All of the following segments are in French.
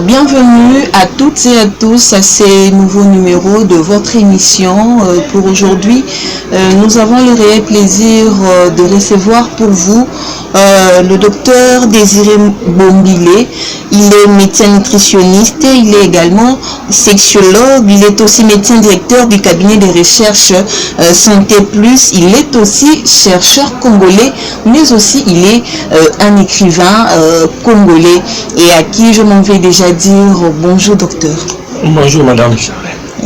Bienvenue à toutes et à tous à ces nouveaux numéros de votre émission. Pour aujourd'hui, nous avons le réel plaisir de recevoir pour vous le docteur Désiré Bombilé. Il est médecin nutritionniste, il est également sexologue, il est aussi médecin directeur du cabinet de recherche Santé Plus, il est aussi chercheur congolais, mais aussi il est un écrivain congolais et à qui je m'en vais déjà dire bonjour docteur. Bonjour madame Charles.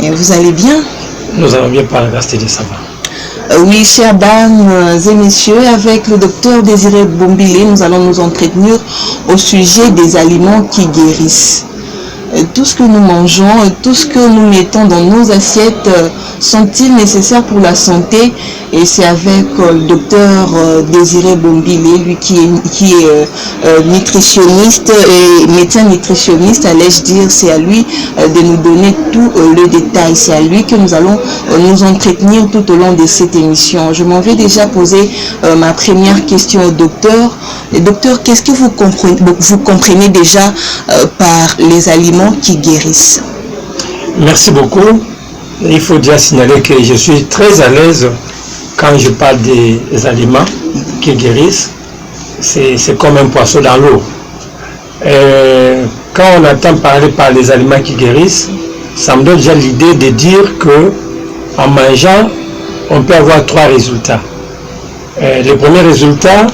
Et vous allez bien? Nous allons bien par la grâce de ça va. Oui, chères dames et messieurs, avec le docteur Désiré Bombilé, nous allons nous entretenir au sujet des aliments qui guérissent. Tout ce que nous mangeons, tout ce que nous mettons dans nos assiettes sont-ils nécessaires pour la santé? Et c'est avec le docteur Désiré Bombilé, lui qui est nutritionniste et médecin nutritionniste, allais-je dire, c'est à lui de nous donner tout le détail. C'est à lui que nous allons nous entretenir tout au long de cette émission. Je m'en vais déjà poser ma première question au docteur. Et docteur, qu'est-ce que vous comprenez déjà par les aliments qui guérissent? Merci beaucoup. Il faut déjà signaler que je suis très à l'aise quand je parle des aliments qui guérissent. C'est comme un poisson dans l'eau. Quand on entend parler par les aliments qui guérissent, ça me donne déjà l'idée de dire que en mangeant, on peut avoir trois résultats. Le premier résultat,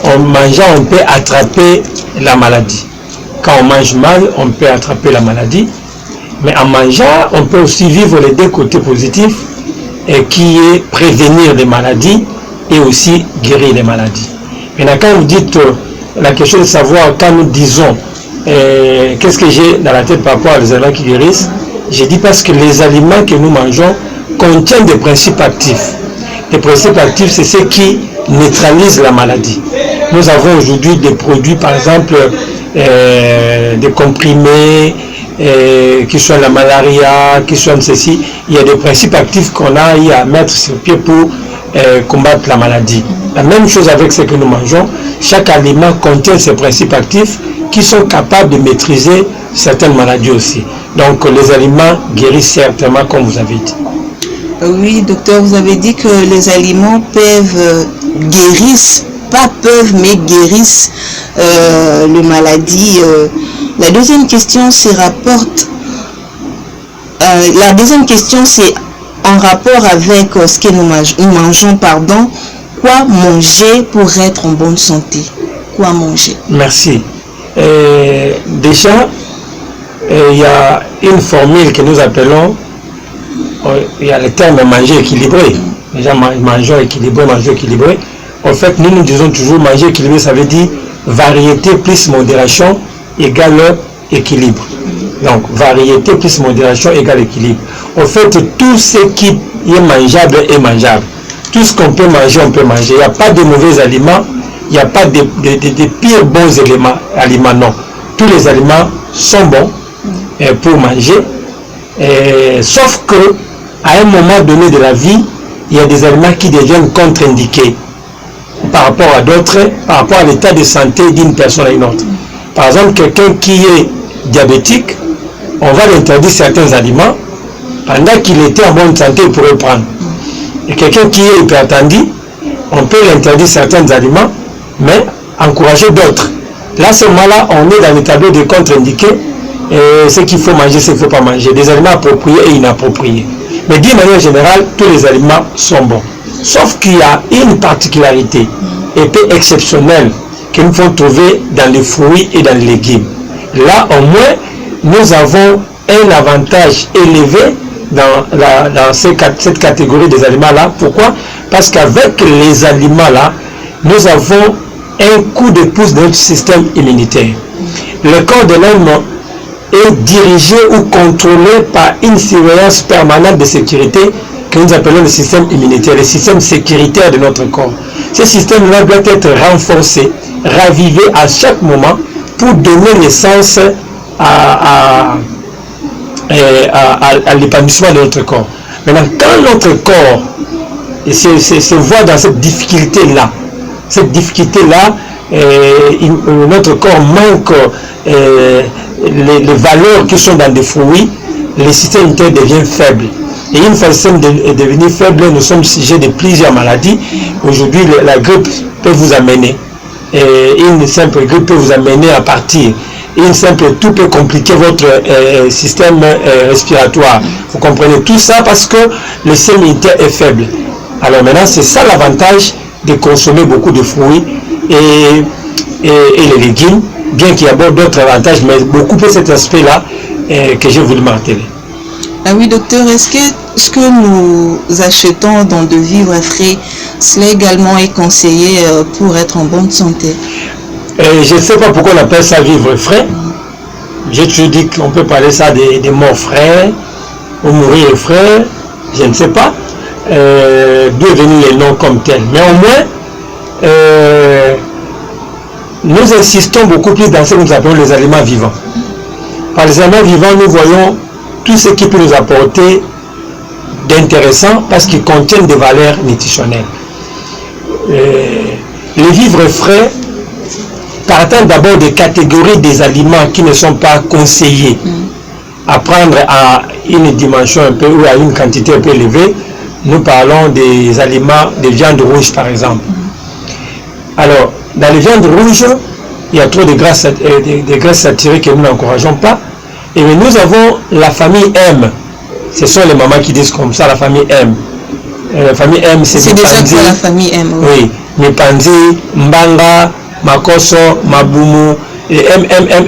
en mangeant, on peut attraper la maladie. Quand on mange mal, on peut attraper la maladie. Mais en mangeant, on peut aussi vivre les deux côtés positifs, qui est prévenir les maladies et aussi guérir les maladies. Maintenant, quand vous dites la question de savoir, quand nous disons qu'est-ce que j'ai dans la tête par rapport aux aliments qui guérissent, je dis parce que les aliments que nous mangeons contiennent des principes actifs. Les principes actifs, c'est ceux qui neutralisent la maladie. Nous avons aujourd'hui des produits, par exemple, des comprimés, qui soient la malaria, qui soient ceci. Il y a des principes actifs qu'on a à mettre sur pied pour combattre la maladie. La même chose avec ce que nous mangeons. Chaque aliment contient ces principes actifs qui sont capables de maîtriser certaines maladies aussi. Donc les aliments guérissent certainement, comme vous avez dit. Oui, docteur, vous avez dit que les aliments peuvent guérissent, pas peuvent, mais guérissent les maladies. La deuxième question, c'est en rapport avec ce que nous mangeons, pardon. Quoi manger pour être en bonne santé? Quoi manger? Merci. Déjà, il y a une formule que nous appelons, il y a le terme manger équilibré. Déjà, manger équilibré. En fait, nous disons toujours manger équilibré, ça veut dire variété plus modération égale équilibre. Donc, variété plus modération égale équilibre. En fait, tout ce qui est mangeable est mangeable. Tout ce qu'on peut manger, on peut manger. Il n'y a pas de mauvais aliments, il n'y a pas de pires bons aliments, non. Tous les aliments sont bons pour manger, sauf que à un moment donné de la vie, il y a des aliments qui deviennent contre-indiqués par rapport à d'autres, par rapport à l'état de santé d'une personne à une autre. Par exemple, quelqu'un qui est diabétique, on va l'interdire certains aliments. Pendant qu'il était en bonne santé, il pourrait prendre. Et quelqu'un qui est hypertendu, on peut l'interdire certains aliments, mais encourager d'autres. Là, à ce moment-là, on est dans le tableau de contre-indiqués, ce qu'il faut manger, ce qu'il ne faut pas manger, des aliments appropriés et inappropriés. Mais d'une manière générale, tous les aliments sont bons. Sauf qu'il y a une particularité un peu exceptionnelle que nous pouvons trouver dans les fruits et dans les légumes. Là, au moins, nous avons un avantage élevé dans cette catégorie des aliments-là. Pourquoi? Parce qu'avec les aliments-là, nous avons un coup de pouce de notre système immunitaire. Le corps de l'homme est dirigé ou contrôlé par une surveillance permanente de sécurité que nous appelons le système immunitaire, le système sécuritaire de notre corps. Ce système-là doit être renforcé, ravivé à chaque moment pour donner naissance à l'épanouissement de notre corps. Maintenant, quand notre corps se voit dans cette difficulté-là, notre corps manque les valeurs qui sont dans des fruits, le système immunitaire devient faible. Et une fois le système est devenu faible, nous sommes sujets de plusieurs maladies. Aujourd'hui, la grippe peut vous amener. Une simple grippe peut vous amener à partir. Une simple toux peut compliquer votre système respiratoire. Vous comprenez tout ça parce que le système immunitaire est faible. Alors maintenant, c'est ça l'avantage de consommer beaucoup de fruits et les légumes, bien qu'il y ait d'autres avantages, mais beaucoup de cet aspect-là que j'ai voulu marteler. Ah oui, docteur, est-ce que ce que nous achetons dans de vivres frais, cela également est conseillé pour être en bonne santé? Je ne sais pas pourquoi on appelle ça vivre frais. J'ai toujours dit qu'on peut parler ça des morts frais ou mourir frais. Je ne sais pas d'où est venu les noms comme tel. Mais au moins, nous insistons beaucoup plus dans ce que nous appelons les aliments vivants. Par les aliments vivants, nous voyons tout ce qui peut nous apporter d'intéressant parce qu'ils contiennent des valeurs nutritionnelles. Les vivres frais partant d'abord des catégories des aliments qui ne sont pas conseillés à prendre à une dimension un peu ou à une quantité un peu élevée, nous parlons des aliments, des viandes rouges par exemple. Alors, dans les viandes rouges, il y a trop de graisses saturées que nous n'encourageons pas. Et bien, nous avons la famille M. Ce sont les mamans qui disent comme ça, la famille M. La famille M, c'est déjà quoi la famille M? Oui, Mipanzi, Mbanga, Makoso, Mabumu, et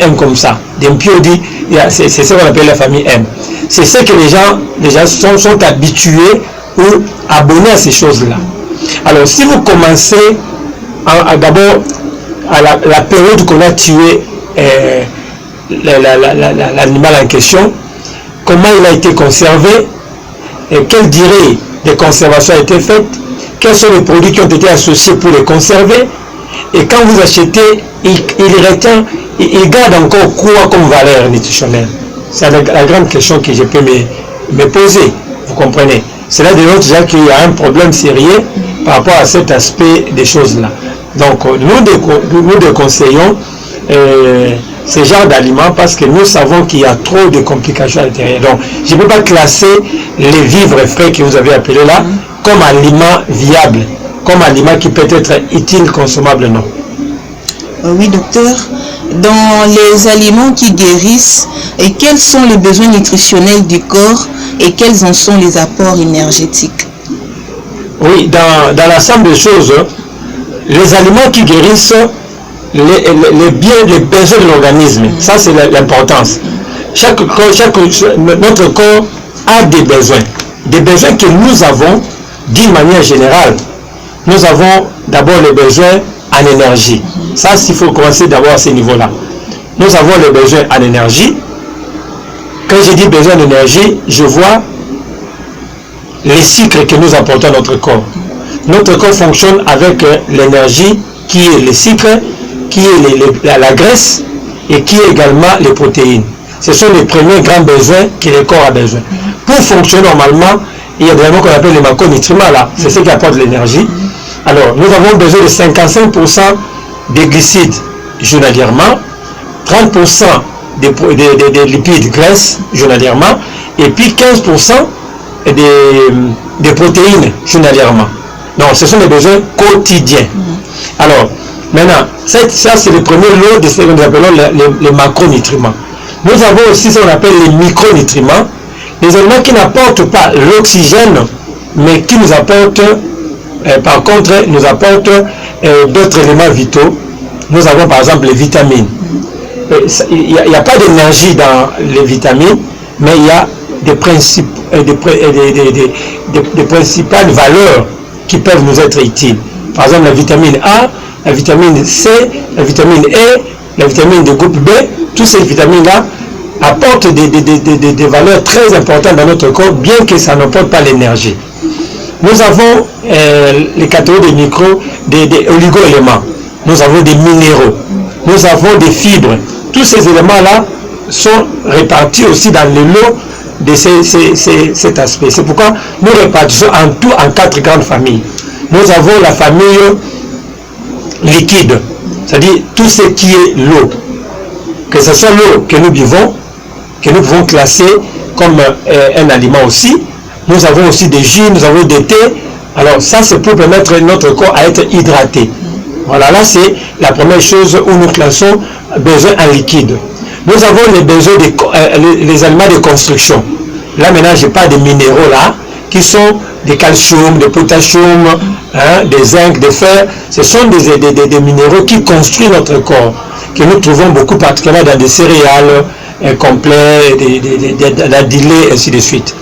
M comme ça. Des Mpiodi, c'est ce qu'on appelle la famille M. C'est ce que les gens sont habitués ou abonnés à ces choses-là. Alors, si vous commencez d'abord à la période qu'on a tué l'animal en question, comment il a été conservé, et quelle durée de conservation a été faite, quels sont les produits qui ont été associés pour les conserver, et quand vous achetez, il garde encore quoi comme valeur nutritionnelle? C'est la grande question que je peux me poser, vous comprenez? C'est là déjà qu'il y a un problème sérieux par rapport à cet aspect des choses-là. Donc nous déconseillons ce genre d'aliments parce que nous savons qu'il y a trop de complications à l'intérieur. Donc je ne peux pas classer les vivres frais que vous avez appelés là comme aliments viables, comme aliments qui peut être utile, consommable, non. Oui, docteur. Dans les aliments qui guérissent, et quels sont les besoins nutritionnels du corps et quels en sont les apports énergétiques? Oui, dans l'ensemble des choses, les aliments qui guérissent les besoins de l'organisme, ça c'est l'importance. Notre corps a des besoins que nous avons d'une manière générale. Nous avons d'abord les besoins en énergie. Ça, il faut commencer d'abord à ce niveau-là. Nous avons les besoins en énergie. Quand je dis besoin d'énergie, je vois les cycles que nous apportons à notre corps. Notre corps fonctionne avec l'énergie qui est le sucre, qui est la graisse et qui est également les protéines. Ce sont les premiers grands besoins que le corps a besoin. Pour fonctionner normalement, il y a des éléments qu'on appelle les macronutriments là. C'est ce qui apporte l'énergie. Alors, nous avons besoin de 55% de glucides journalièrement, 30% de lipides graisses journalièrement, et puis 15% de protéines journalièrement. Donc, ce sont des besoins quotidiens. Alors, maintenant, ça c'est le premier lot de ce que nous appelons les macronutriments. Nous avons aussi ce qu'on appelle les micronutriments, les éléments qui n'apportent pas l'oxygène, mais qui nous apportent, par contre, nous apportent d'autres éléments vitaux. Nous avons par exemple les vitamines. Il n'y a pas d'énergie dans les vitamines, mais il y a des principales valeurs qui peuvent nous être utiles. Par exemple, la vitamine A, la vitamine C, la vitamine E, la vitamine de groupe B, toutes ces vitamines-là apportent des valeurs très importantes dans notre corps, bien que ça n'apporte pas l'énergie. Nous avons les catégories des oligo-éléments. Nous avons des minéraux. Nous avons des fibres. Tous ces éléments-là sont répartis aussi dans le lot de cet aspect. C'est pourquoi nous répartissons en tout en 4 grandes familles. Nous avons la famille liquide, c'est-à-dire tout ce qui est l'eau. que ce soit l'eau que nous buvons, que nous pouvons classer comme un aliment aussi. Nous avons aussi des jus, nous avons des thés. Alors ça, c'est pour permettre notre corps à être hydraté. Voilà, là c'est la première chose où nous classons besoins en liquide. Nous avons les besoins les aliments de construction. Là maintenant, je parle des minéraux là, qui sont des calcium, des potassium, hein, des zinc, des fer. Ce sont des minéraux qui construisent notre corps, que nous trouvons beaucoup particulièrement dans des céréales complets, la dilée, ainsi de suite.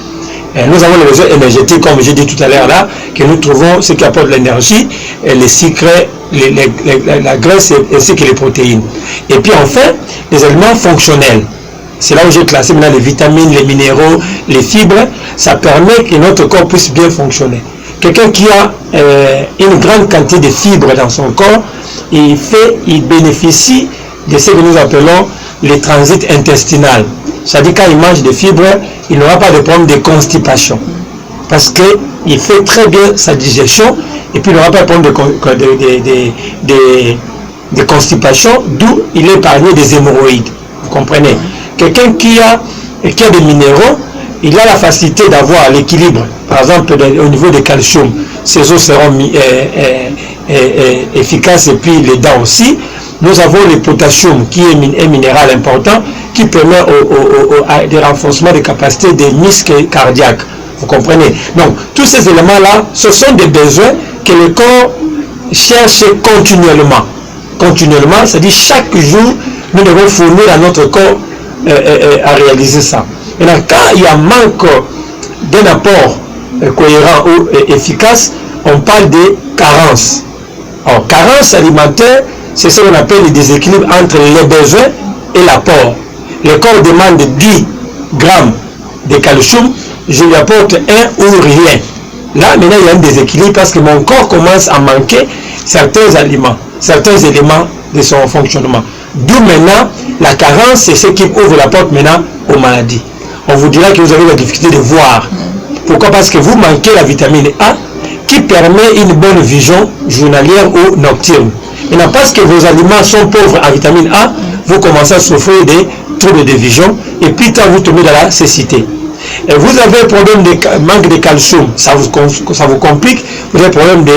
Et nous avons les besoins énergétiques, comme j'ai dit tout à l'heure là, que nous trouvons ce qui apporte l'énergie, les sucres, la graisse ainsi que les protéines. Et puis enfin, les aliments fonctionnels. C'est là où j'ai classé maintenant les vitamines, les minéraux, les fibres. Ça permet que notre corps puisse bien fonctionner. Quelqu'un qui a une grande quantité de fibres dans son corps, il bénéficie de ce que nous appelons les transits intestinal. C'est-à-dire quand il mange des fibres, il n'aura pas de problème de constipation. Parce qu'il fait très bien sa digestion et puis il n'aura pas de problème de constipation, d'où il est épargné des hémorroïdes. Vous comprenez? Quelqu'un qui a des minéraux, il a la facilité d'avoir l'équilibre. Par exemple, au niveau du calcium, ses os seront efficaces et puis les dents aussi. Nous avons le potassium qui est un minéral important qui permet de renforcement des capacités des muscles cardiaques. Vous comprenez? Donc, tous ces éléments-là, ce sont des besoins que le corps cherche continuellement. Continuellement, c'est-à-dire chaque jour, nous devons fournir à notre corps à réaliser ça. Maintenant, quand il y a manque d'un apport cohérent ou efficace, on parle de carence. Alors, carence alimentaire, c'est ce qu'on appelle le déséquilibre entre les besoins et l'apport. Le corps demande 10 grammes de calcium, je lui apporte 1 ou rien. Là, maintenant, il y a un déséquilibre parce que mon corps commence à manquer certains aliments, certains éléments de son fonctionnement. D'où maintenant, la carence, c'est ce qui ouvre la porte maintenant aux maladies. On vous dira que vous avez la difficulté de voir. Pourquoi? Parce que vous manquez la vitamine A qui permet une bonne vision journalière ou nocturne. Maintenant, parce que vos aliments sont pauvres en vitamine A, vous commencez à souffrir des troubles de vision et puis quand vous tombez dans la cécité. Et vous avez un problème de manque de calcium, ça vous complique, vous avez un problème de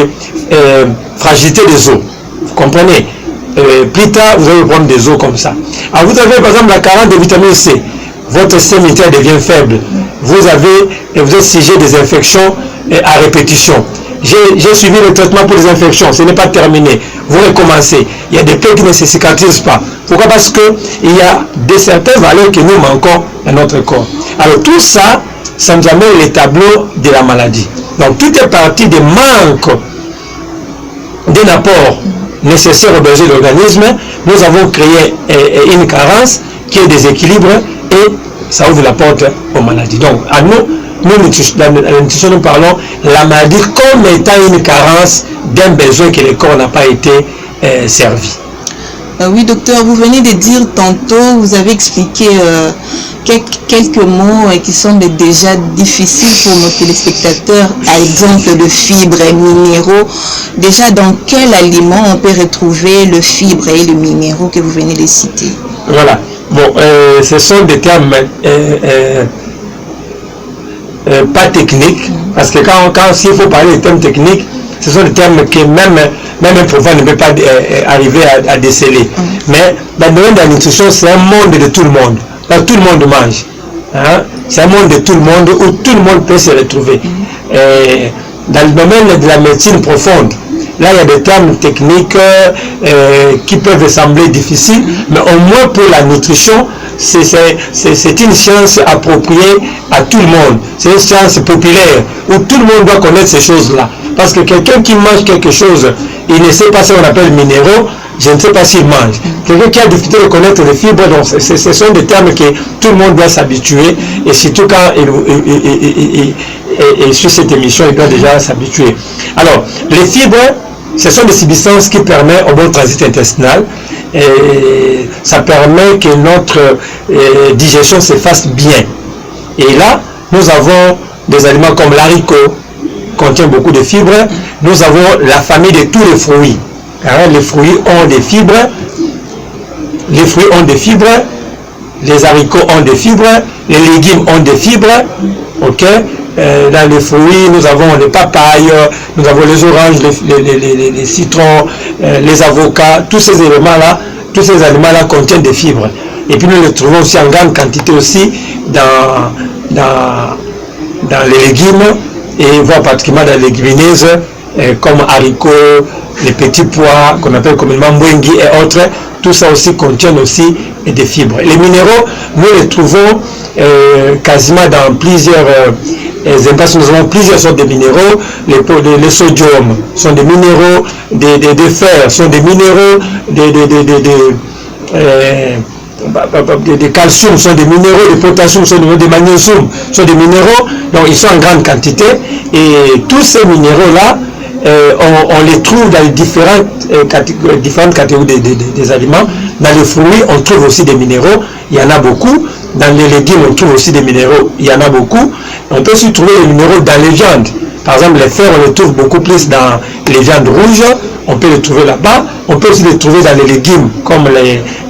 fragilité des os. Vous comprenez? Plus tard, vous avez un problème des os comme ça. Alors vous avez par exemple la carence de vitamine C, votre système immunitaire devient faible, vous êtes sujet des infections à répétition. J'ai suivi le traitement pour les infections, ce n'est pas terminé. Vous recommencez. Il y a des plaies qui ne se cicatrisent pas. Pourquoi? Parce qu'il y a certaines valeurs que nous manquons dans notre corps. Alors tout ça, ça nous amène les tableaux de la maladie. Donc tout est parti des manques d'un apport nécessaire aux besoins de l'organisme. Nous avons créé une carence qui est déséquilibre et ça ouvre la porte aux maladies. Donc à nous, dans la nutrition, nous parlons de la maladie comme étant une carence d'un besoin que le corps n'a pas été servi. Oui, docteur, vous venez de dire tantôt, vous avez expliqué quelques mots qui semblent déjà difficiles pour nos téléspectateurs, à exemple de fibres et minéraux. Déjà, dans quel aliment on peut retrouver le fibre et le minéraux que vous venez de citer? Voilà. Bon, ce sont des termes pas techniques, parce que s'il faut parler de termes techniques, ce sont des termes que même un profane ne peut pas arriver à déceler. Mais dans le domaine de la nutrition, c'est un monde de tout le monde. Là, tout le monde mange. Hein? C'est un monde de tout le monde où tout le monde peut se retrouver. Dans le domaine de la médecine profonde, là, il y a des termes techniques qui peuvent sembler difficiles, mais au moins pour la nutrition, c'est une science appropriée à tout le monde. C'est une science populaire où tout le monde doit connaître ces choses-là. Parce que quelqu'un qui mange quelque chose, il ne sait pas ce qu'on appelle minéraux, je ne sais pas s'il mange. Quelqu'un qui a difficulté de connaître les fibres, donc ce sont des termes que tout le monde doit s'habituer, et surtout quand il suit cette émission, il doit déjà s'habituer. Alors, les fibres, ce sont des substances qui permettent au bon transit intestinal, et ça permet que notre digestion se fasse bien. Et là, nous avons des aliments comme l'haricot, contient beaucoup de fibres. Nous avons la famille de tous les fruits. Alors, les fruits ont des fibres. les fruits ont des fibres, les haricots ont des fibres, les légumes ont des fibres, ok. Dans les fruits, nous avons les papayes, nous avons les oranges, les citrons, les avocats, tous ces éléments-là, tous ces aliments-là contiennent des fibres. Et puis nous les trouvons aussi en grande quantité aussi dans les légumes et voire particulièrement dans les légumineuses comme haricots, les petits pois qu'on appelle communément mwengi et autres. Tout ça aussi contient aussi des fibres. Les minéraux, nous les trouvons quasiment dans plusieurs espaces. Nous avons plusieurs sortes de minéraux. Les sodium sont des minéraux, des fer sont des minéraux, des calcium sont des minéraux, des potassium sont des minéraux, des magnésium sont des minéraux. Donc ils sont en grande quantité. Et tous ces minéraux-là, on les trouve dans les différentes catégories des aliments. Dans les fruits, on trouve aussi des minéraux, il y en a beaucoup. Dans les légumes, on trouve aussi des minéraux, il y en a beaucoup. On peut aussi trouver les minéraux dans les viandes. Par exemple, les fers, on les trouve beaucoup plus dans les viandes rouges, on peut les trouver là-bas. On peut aussi les trouver dans les légumes, comme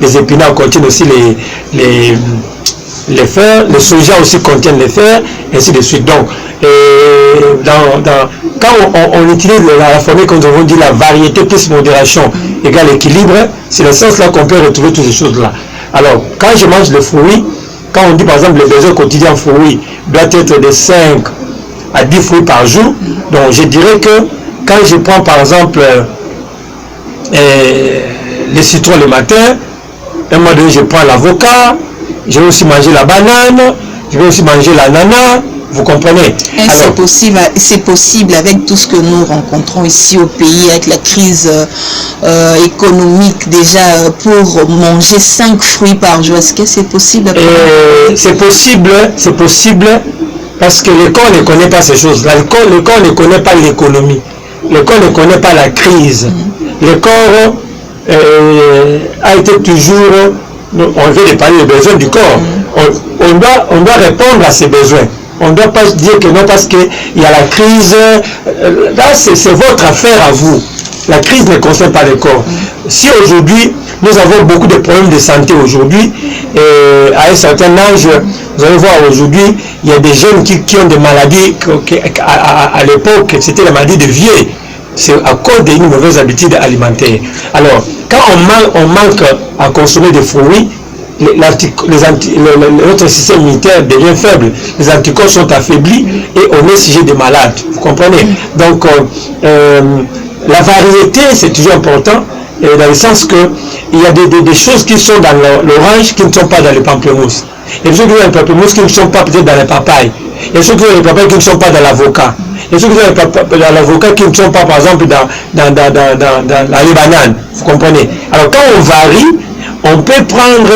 les épinards contiennent aussi les fers, les soja aussi contiennent les fers, et ainsi de suite. Donc, quand on utilise la formule que nous avons dit, la variété plus modération égale équilibre, c'est le sens là qu'on peut retrouver toutes ces choses-là. Alors, quand je mange les fruits, quand on dit par exemple les besoins quotidiens en fruits doit être de 5 à 10 fruits par jour, donc je dirais que quand je prends par exemple les citrons le matin, un moment donné je prends l'avocat, je vais aussi manger la banane, je vais aussi manger l'ananas, vous comprenez? C'est possible avec tout ce que nous rencontrons ici au pays, avec la crise économique déjà, pour manger 5 fruits par jour. Est-ce que c'est possible? C'est possible parce que le corps ne connaît pas ces choses-là. Le corps ne connaît pas l'économie. Le corps ne connaît pas la crise. Le corps a été toujours... On veut parler des besoins du corps. On doit répondre à ces besoins. On ne doit pas dire que non parce qu'il y a la crise. Là, c'est votre affaire à vous. La crise ne concerne pas le corps. Si aujourd'hui, nous avons beaucoup de problèmes de santé aujourd'hui, à un certain âge, vous allez voir aujourd'hui, il y a des jeunes qui ont des maladies, à l'époque, c'était la maladie de vieux. C'est à cause d'une mauvaise habitude alimentaire. Alors, quand on manque à consommer des fruits, notre système immunitaire devient faible, les anticorps sont affaiblis et on est sujet de malades. Vous comprenez? Donc, la variété, c'est toujours important, dans le sens qu'il y a des choses qui sont dans l'orange qui ne sont pas dans le pamplemousse. Il y a des choses qui sont dans le pamplemousse qui ne sont pas peut-être dans les papayes. Il y a des choses qui sont dans les papayes qui ne sont pas dans l'avocat. Il y a des choses qui sont dans l'avocat qui ne sont pas, par exemple, dans les bananes. Vous comprenez? Alors, quand on varie, on peut prendre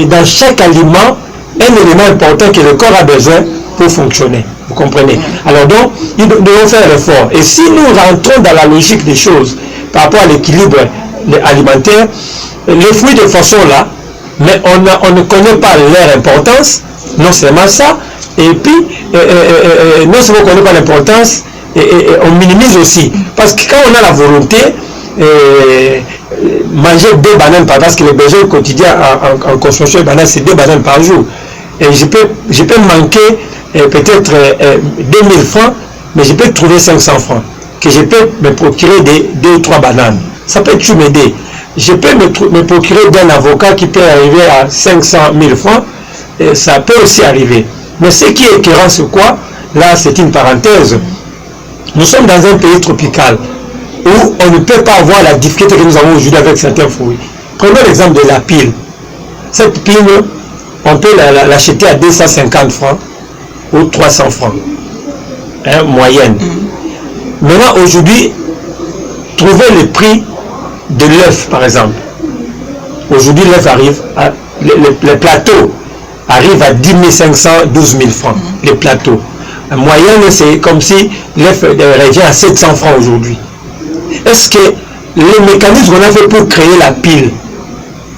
dans chaque aliment un élément important que le corps a besoin pour fonctionner. Vous comprenez? Alors donc, nous devons faire l'effort. Et si nous rentrons dans la logique des choses par rapport à l'équilibre alimentaire, les fruits de façon là, mais on ne connaît pas leur importance, non seulement ça, et puis, non seulement on ne connaît pas l'importance, et on minimise aussi. Parce que quand on a la volonté, manger 2 bananes parce que le besoin quotidien en consommation de bananes, c'est 2 bananes par jour. Et je peux manquer peut-être 2000 francs, mais je peux trouver 500 francs, que je peux me procurer 2 ou 3 bananes. Ça peut toujours m'aider. Je peux me procurer d'un avocat qui peut arriver à 500 000 francs, et ça peut aussi arriver. Mais ce qui est écœurant, c'est quoi? Là, c'est une parenthèse. Nous sommes dans un pays tropical où on ne peut pas avoir la difficulté que nous avons aujourd'hui avec certains fruits. Prenons l'exemple de la pile. Cette pile, on peut l'acheter à 250 francs ou 300 francs, moyenne. Maintenant, aujourd'hui, trouvez le prix de l'œuf, par exemple. Aujourd'hui, l'œuf arrive, le plateau arrive à 10 500, 12 000 francs, les plateaux. En moyenne, c'est comme si l'œuf revient à 700 francs aujourd'hui. Est-ce que le mécanisme qu'on a fait pour créer la pile,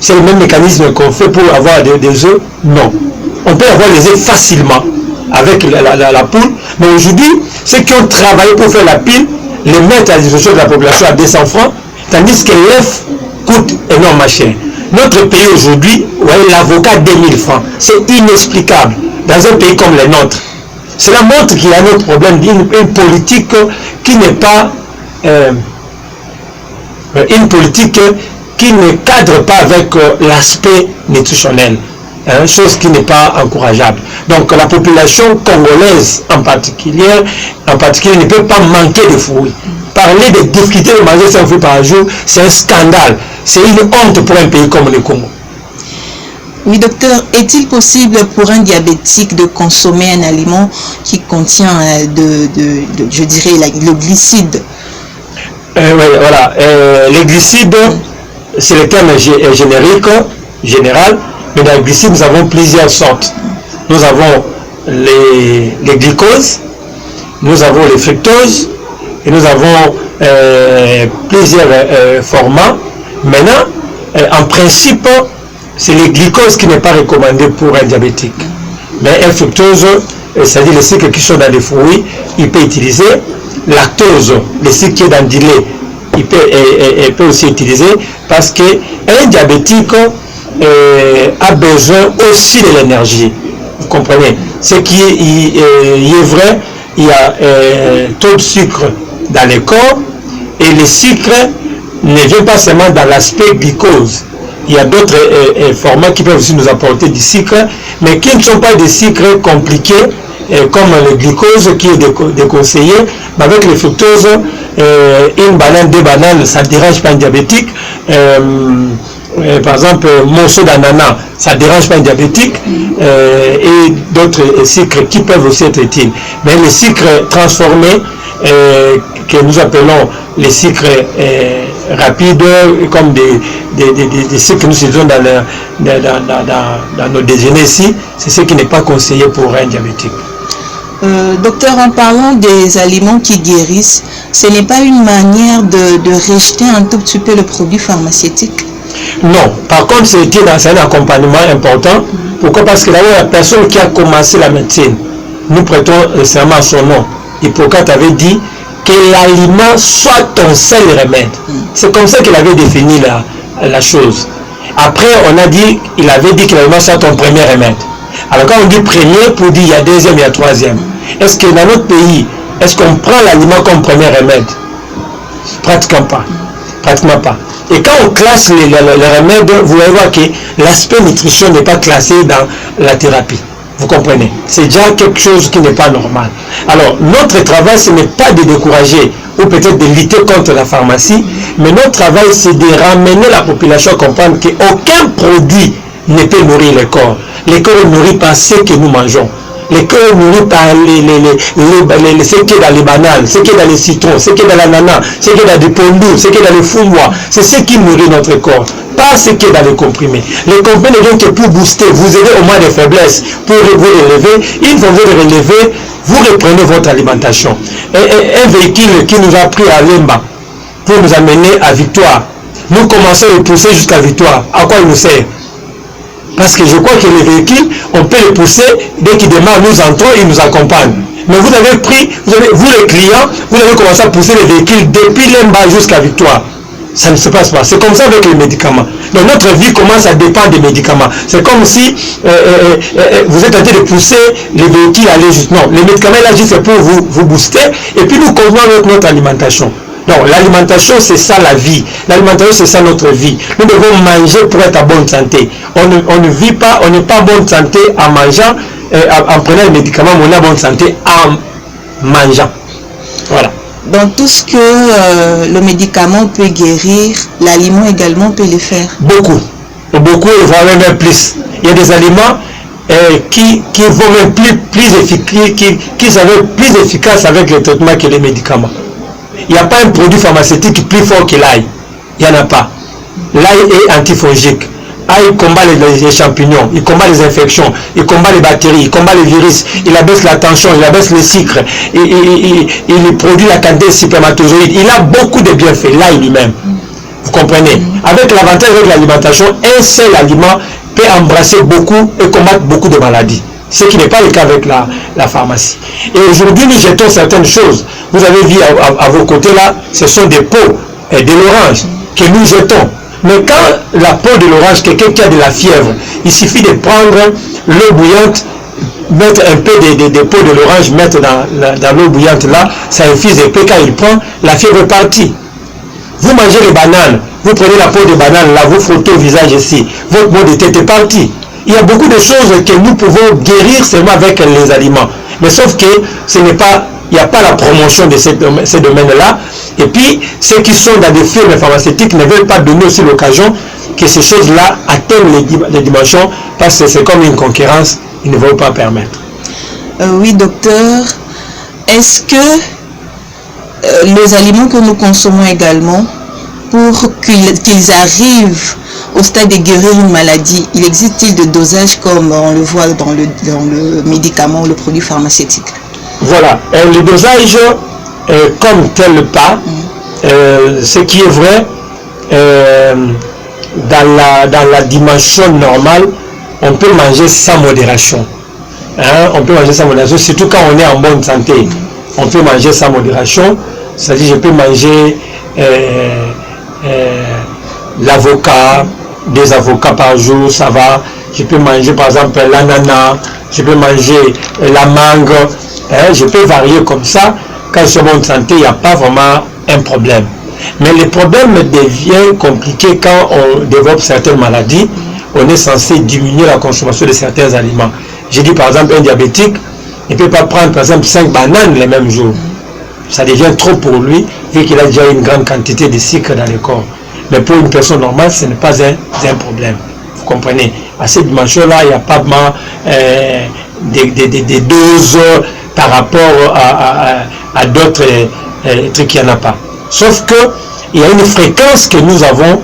c'est le même mécanisme qu'on fait pour avoir des œufs? Non. On peut avoir les œufs facilement avec la poule, mais aujourd'hui, ceux qui ont travaillé pour faire la pile, les mettent à la disposition de la population à 200 francs, tandis que l'œuf coûte énormément cher. Notre pays aujourd'hui, l'avocat 2000 francs, c'est inexplicable dans un pays comme le nôtre. Cela montre qu'il y a un autre problème, une politique qui n'est pas une politique qui ne cadre pas avec l'aspect nutritionnel, chose qui n'est pas encourageable. Donc la population congolaise en particulier ne peut pas manquer de fruits. Parler des difficultés de manger 5 fruits par jour, c'est un scandale, c'est une honte pour un pays comme le Congo. Oui, docteur, est-il possible pour un diabétique de consommer un aliment qui contient je dirais, le glucide? Oui, voilà. Les glucides, c'est le terme général, mais dans les glucides, nous avons plusieurs sortes. Nous avons les glucoses, nous avons les fructoses, et nous avons plusieurs formats. Maintenant, en principe, c'est les glucoses qui n'est pas recommandé pour un diabétique. Mais un fructose, c'est-à-dire les sucres qui sont dans les fruits, il peut utiliser. Lactose, le sucre qui est dans du lait, il peut aussi utiliser parce qu'un diabétique a besoin aussi de l'énergie. Vous comprenez? Ce qui est vrai, il y a trop de sucre dans le corps et le sucre ne vient pas seulement dans l'aspect glucose. Il y a d'autres formats qui peuvent aussi nous apporter du sucre, mais qui ne sont pas des sucres compliqués, comme le glucose qui est déconseillé. Mais avec le fructose, une banane, 2 bananes, ça ne dérange pas un diabétique. Par exemple, morceau d'ananas, ça ne dérange pas un diabétique. Et d'autres sucres qui peuvent aussi être utiles. Mais les sucres transformés, que nous appelons les sucres rapides, comme des sucres que nous utilisons dans nos déjeuners ici, c'est ce qui n'est pas conseillé pour un diabétique. Docteur, en parlant des aliments qui guérissent, ce n'est pas une manière de rejeter un tout petit peu le produit pharmaceutique? Non, par contre c'est un accompagnement important. Pourquoi? Parce que la personne qui a commencé la médecine, nous prêtons serment à son nom. Hippocrate avait dit que l'aliment soit ton seul remède. C'est comme ça qu'il avait défini la chose. Après, il avait dit que l'aliment soit ton premier remède. Alors quand on dit premier, pour dire il y a deuxième, il y a troisième. Est-ce que dans notre pays, est-ce qu'on prend l'aliment comme premier remède? Pratiquement pas. Pratiquement pas. Et quand on classe les remèdes, vous allez voir que l'aspect nutrition n'est pas classé dans la thérapie. Vous comprenez? C'est déjà quelque chose qui n'est pas normal. Alors, notre travail, ce n'est pas de décourager ou peut-être de lutter contre la pharmacie, mais notre travail, c'est de ramener la population à comprendre qu'aucun produit ne peut nourrir le corps. Le corps est nourri par ce que nous mangeons. Le corps est nourri par ce qui est dans les bananes, ce qui est dans les citrons, ce qui est dans l'ananas, ce qui est dans les pondous, ce qui est dans les foumois. C'est ce qui nourrit notre corps, pas ce qui est dans les comprimés. Les comprimés ne viennent que pour booster, vous aider au moins de faiblesse, pour vous relever. Une fois que vous relevez, vous reprenez votre alimentation. Un véhicule qui nous a pris à Lemba pour nous amener à Victoire, nous commençons à le pousser jusqu'à Victoire. À quoi il nous sert? Parce que je crois que les véhicules, on peut les pousser, dès qu'ils démarrent, nous entrons, ils nous accompagnent. Mais vous avez pris, vous les clients, vous avez commencé à pousser les véhicules depuis Lemba jusqu'à Victoire. Ça ne se passe pas. C'est comme ça avec les médicaments. Donc notre vie commence à dépendre des médicaments. C'est comme si vous êtes en train de pousser les véhicules à aller juste. Non, les médicaments là juste pour vous booster. Et puis nous continuons avec notre alimentation. Donc l'alimentation c'est ça la vie. L'alimentation c'est ça notre vie. Nous devons manger pour être en bonne santé. On ne vit pas, on n'est pas en bonne santé en mangeant, en prenant les médicaments, mais on est en bonne santé en mangeant. Voilà. Donc tout ce que le médicament peut guérir, l'aliment également peut le faire. Beaucoup, et voire même plus. Il y a des aliments qui vont même plus efficaces, qui sont plus efficaces avec le traitement que les médicaments. Il n'y a pas un produit pharmaceutique plus fort que l'ail. Il n'y en a pas. L'ail est antifongique. Il combat les champignons, il combat les infections, il combat les bactéries, il combat les virus, il abaisse la tension, il abaisse le sucre, il produit la quantité de spermatozoïdes. Il a beaucoup de bienfaits, l'ail lui-même. Vous comprenez? Avec l'avantage de l'alimentation, un seul aliment peut embrasser beaucoup et combattre beaucoup de maladies. Ce qui n'est pas le cas avec la pharmacie. Et aujourd'hui, nous jetons certaines choses. Vous avez vu à vos côtés là, ce sont des pots et de l'orange que nous jetons. Mais quand la peau de l'orange, quelqu'un qui a de la fièvre, il suffit de prendre l'eau bouillante, mettre un peu de peau de l'orange, mettre dans l'eau bouillante là, ça infuse et puis quand il prend, la fièvre est partie. Vous mangez les bananes, vous prenez la peau de banane là, vous frottez au visage ici, votre maux de tête est parti. Il y a beaucoup de choses que nous pouvons guérir seulement avec les aliments. Mais sauf que ce n'est pas, il n'y a pas la promotion de ces domaines-là. Et puis, ceux qui sont dans des firmes pharmaceutiques ne veulent pas donner aussi l'occasion que ces choses-là atteignent les dimensions parce que c'est comme une concurrence, ils ne veulent pas permettre. Oui, docteur. Est-ce que les aliments que nous consommons également, pour qu'ils arrivent au stade de guérir une maladie, il existe-t-il de dosage comme on le voit dans le médicament ou le produit pharmaceutique? Voilà, le dosage comme tel pas, ce qui est vrai, dans la dimension normale, on peut manger sans modération. Hein? On peut manger sans modération, surtout quand on est en bonne santé. On peut manger sans modération, c'est-à-dire je peux manger l'avocat, 2 avocats par jour, ça va. Je peux manger par exemple l'ananas, je peux manger la mangue, hein? Je peux varier comme ça. Quand je suis en bonne santé, il n'y a pas vraiment un problème. Mais le problème devient compliqué quand on développe certaines maladies. On est censé diminuer la consommation de certains aliments. J'ai dit par exemple un diabétique, il ne peut pas prendre par exemple 5 bananes le même jour. Ça devient trop pour lui, vu qu'il a déjà une grande quantité de sucre dans le corps. Mais pour une personne normale, ce n'est pas un problème. Vous comprenez? À cette dimension-là, il n'y a pas vraiment des doses par rapport à d'autres trucs qu'il n'y en a pas. Sauf qu'il y a une fréquence que nous avons,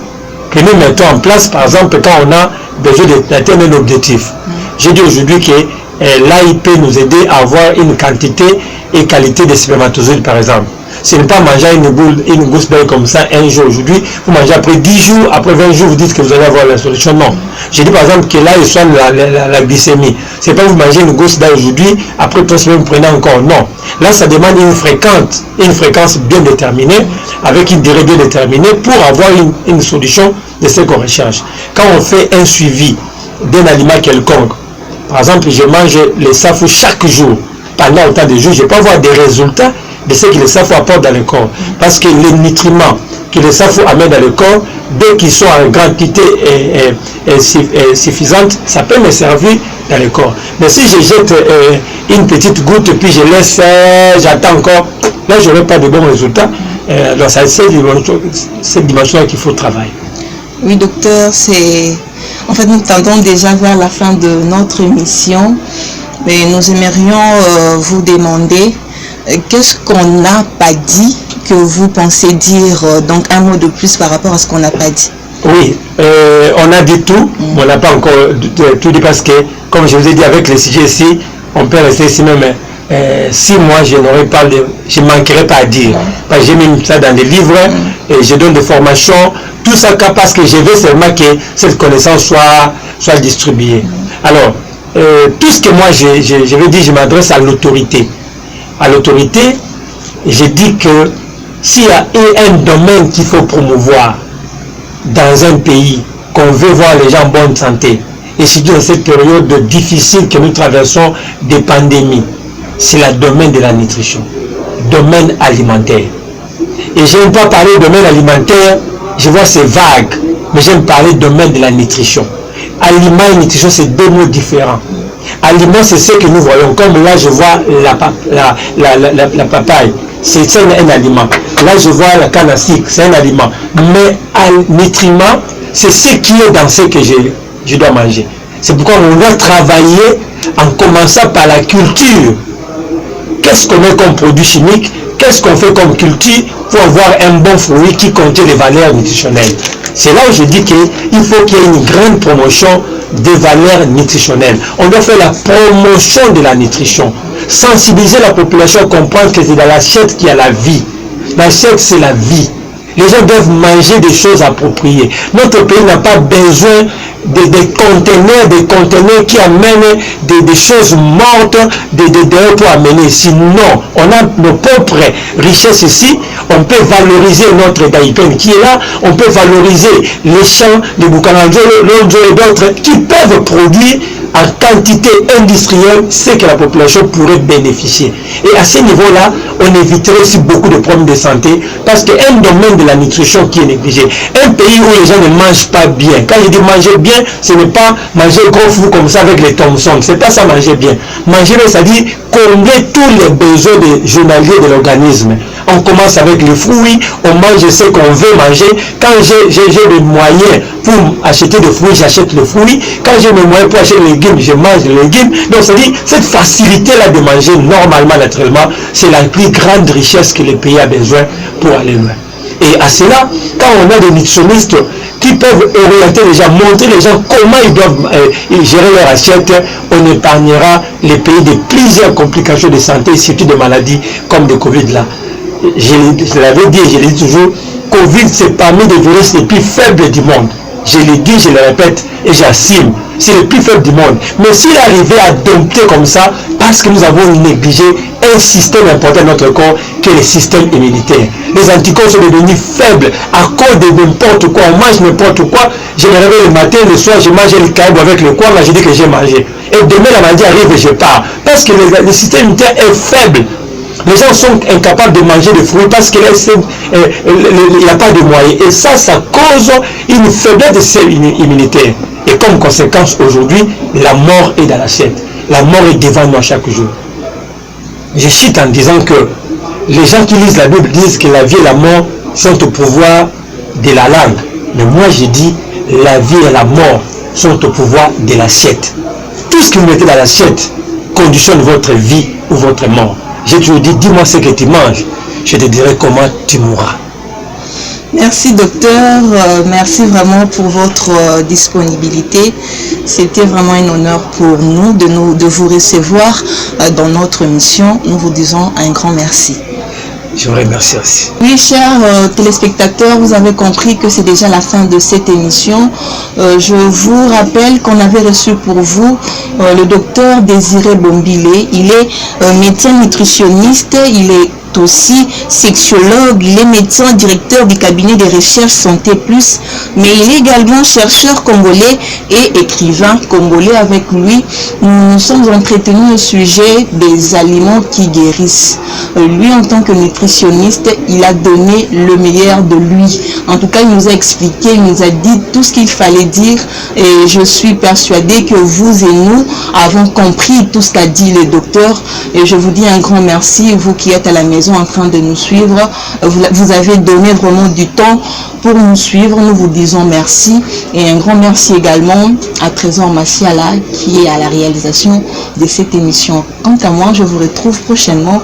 que nous mettons en place, par exemple, quand on a besoin d'atteindre un objectif. J'ai dit aujourd'hui que l'AIP peut nous aider à avoir une quantité et qualité de spermatozoïdes, par exemple. Ce n'est pas manger une gousse d'œil comme ça un jour. Aujourd'hui, vous mangez après 10 jours, après 20 jours, vous dites que vous allez avoir la solution. Non. J'ai dit par exemple que là, il soigne la glycémie. Ce n'est pas vous mangez une gousse d'œil aujourd'hui, après 3 semaines, vous prenez encore. Non. Là, ça demande une fréquence bien déterminée, avec une durée bien déterminée, pour avoir une solution de ce qu'on recherche. Quand on fait un suivi d'un aliment quelconque, par exemple, je mange le safou chaque jour, pendant autant de jours, je peux avoir des résultats de ce que le safou apporte dans le corps. Parce que les nutriments que le safou amène dans le corps, dès qu'ils sont en quantité suffisante, ça peut me servir dans le corps. Mais si je jette une petite goutte et puis je laisse, j'attends encore, là je n'aurai pas de bons résultats. Donc c'est cette dimension-là qu'il faut travailler. Oui, docteur, en fait, nous tendons déjà vers la fin de notre émission, mais nous aimerions vous demander qu'est-ce qu'on n'a pas dit que vous pensez dire, donc un mot de plus par rapport à ce qu'on n'a pas dit. Oui, on a dit tout, mais on n'a pas encore tout dit parce que, comme je vous ai dit, avec les sujets ici, on peut rester ici même 6 mois, je ne manquerai pas à dire. Parce que j'ai mis ça dans des livres et je donne des formations, tout ça parce que je veux seulement que cette connaissance soit distribuée. Alors, tout ce que moi je veux dire, je m'adresse à l'autorité. À l'autorité, je dis que s'il y a un domaine qu'il faut promouvoir dans un pays, qu'on veut voir les gens en bonne santé, et surtout dans cette période difficile que nous traversons des pandémies, c'est le domaine de la nutrition, domaine alimentaire. Et je n'aime pas parler de domaine alimentaire, je vois c'est vague, mais j'aime parler de domaine de la nutrition. Aliment et nutrition, c'est 2 mots différents. Aliment, c'est ce que nous voyons. Comme là, je vois la papaye, c'est un aliment. Là, je vois la canne à sucre, c'est un aliment. Mais nutriment, c'est ce qui est dans ce que je dois manger. C'est pourquoi on doit travailler en commençant par la culture. Qu'est-ce qu'on met comme produit chimique? Qu'est-ce qu'on fait comme culture pour avoir un bon fruit qui contient les valeurs nutritionnelles? C'est là où je dis qu'il faut qu'il y ait une grande promotion des valeurs nutritionnelles. On doit faire la promotion de la nutrition. Sensibiliser la population à comprendre que c'est dans l'assiette qu'il y a la vie. L'assiette, c'est la vie. Les gens doivent manger des choses appropriées. Notre pays n'a pas besoin des conteneurs qui amènent des choses mortes pour amener. Sinon, on a nos propres richesses ici. On peut valoriser notre Daipen qui est là. On peut valoriser les champs de Bukananjo, Lonjo et d'autres qui peuvent produire en quantité industrielle ce que la population pourrait bénéficier. Et à ce niveau-là, on éviterait aussi beaucoup de problèmes de santé parce qu'un domaine de la nutrition qui est négligé, un pays où les gens ne mangent pas bien, quand je dis manger bien, ce n'est pas manger gros fou comme ça avec les Thomson, c'est pas ça manger bien. Manger bien, c'est-à-dire combler tous les besoins des journaliers de l'organisme. On commence avec les fruits, on mange ce qu'on veut manger. Quand j'ai des moyens pour acheter des fruits, j'achète les fruits. Quand j'ai mes moyens pour acheter les légumes, je mange les légumes. Donc, c'est-à-dire, cette facilité-là de manger normalement, naturellement, c'est la plus grande richesse que le pays a besoin pour aller loin. Et à cela, quand on a des nutritionnistes qui peuvent orienter les gens, montrer les gens comment ils doivent gérer leur assiette, on épargnera les pays de plusieurs complications de santé, surtout de maladies comme le Covid là. Je l'avais dit et je le dis toujours, Covid c'est parmi les virus les plus faibles du monde. Je le dis, je le répète et j'assume, c'est le plus faible du monde. Mais s'il arrivait à dompter comme ça, parce que nous avons négligé un système important dans notre corps qui est le système immunitaire. Les anticorps sont devenus faibles à cause de n'importe quoi. On mange n'importe quoi. Je me réveille le matin, le soir, je mange le caillou avec le coin, là je dis que j'ai mangé. Et demain la maladie arrive et je pars. Parce que le système immunitaire est faible. Les gens sont incapables de manger des fruits parce qu'il n'y a pas de moyens. Et ça cause une faiblesse de système immunitaire. Et comme conséquence, aujourd'hui, la mort est dans l'assiette. La mort est devant nous chaque jour. Je cite en disant que les gens qui lisent la Bible disent que la vie et la mort sont au pouvoir de la langue. Mais moi, je dis la vie et la mort sont au pouvoir de l'assiette. Tout ce que vous mettez dans l'assiette conditionne votre vie ou votre mort. J'ai toujours dit, dis-moi ce que tu manges, je te dirai comment tu mourras. Merci docteur, merci vraiment pour votre disponibilité. C'était vraiment un honneur pour nous de vous recevoir dans notre mission. Nous vous disons un grand merci. Je vous remercie aussi. Oui, chers téléspectateurs, vous avez compris que c'est déjà la fin de cette émission. Je vous rappelle qu'on avait reçu pour vous le docteur Désiré Bombilé. Il est médecin nutritionniste, il est aussi sexologue, il est médecin directeur du cabinet de recherche Santé Plus, mais il est également chercheur congolais et écrivain congolais. Avec lui, nous nous sommes entretenus au sujet des aliments qui guérissent. Lui, en tant que nutritionniste, il a donné le meilleur de lui. En tout cas, il nous a expliqué, il nous a dit tout ce qu'il fallait dire et je suis persuadée que vous et nous avons compris tout ce qu'a dit le docteur et je vous dis un grand merci, vous qui êtes à la maison en train de nous suivre. Vous avez donné vraiment du temps pour nous suivre. Nous vous disons merci et un grand merci également à Trésor Massiala qui est à la réalisation de cette émission. Quant à moi, je vous retrouve prochainement